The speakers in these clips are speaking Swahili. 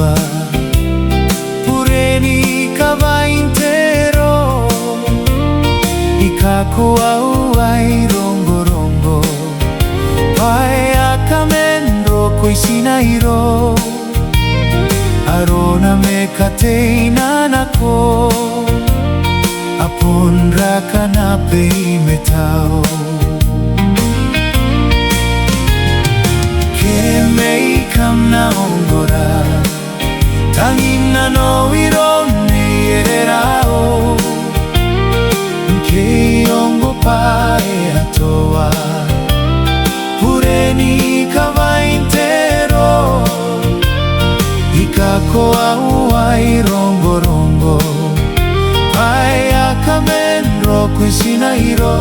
tua, pureni ka vaintero, ikakuau ai rongo-rongo, pai akamendro koi sinairo, arona me kateina nako, apon rakana pei metao. Mei kam na ongora, tangina no irone ererao, ke ongo pae atoa, pureni ka vaintero, ikakoau ai rongo-rongo, pae akamendro koe sinairo,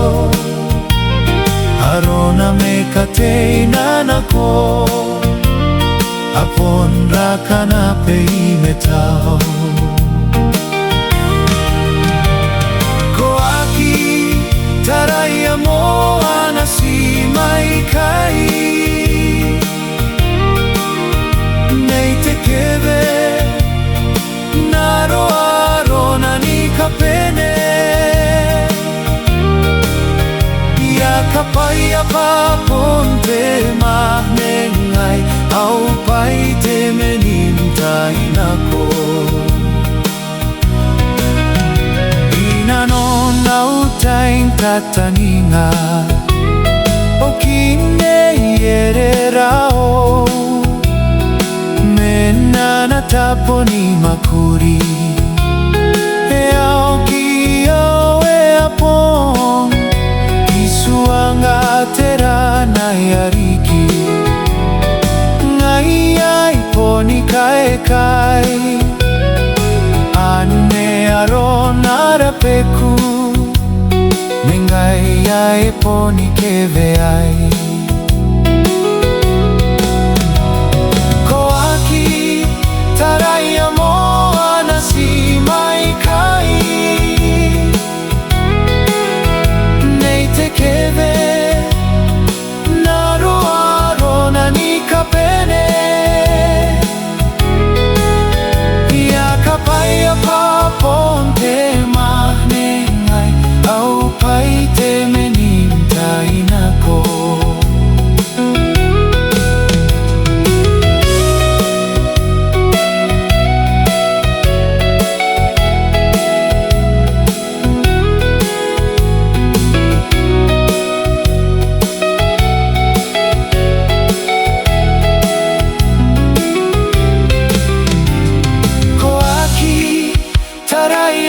arona me kateina nako, apon rakana pei metao. Koaki, taraia mo anasi aikai, nei te kewe, naro arona ni ka pene, kapai apa ponte mahnengai, au pai te menintai nako. Ina no nau tain tataninga, o kine ererao, menana taponi makuri, e au ki au e apon, suanga terana yariki, ngai ai poni aikai, ane arona rapeku, mengai ai poni kewe ai. Koaki, taraia mo anasi aikai, kewe, naro arona ni ka pene, ia kapai apa ponte mahnengai, au pai te menintai nako. Taraia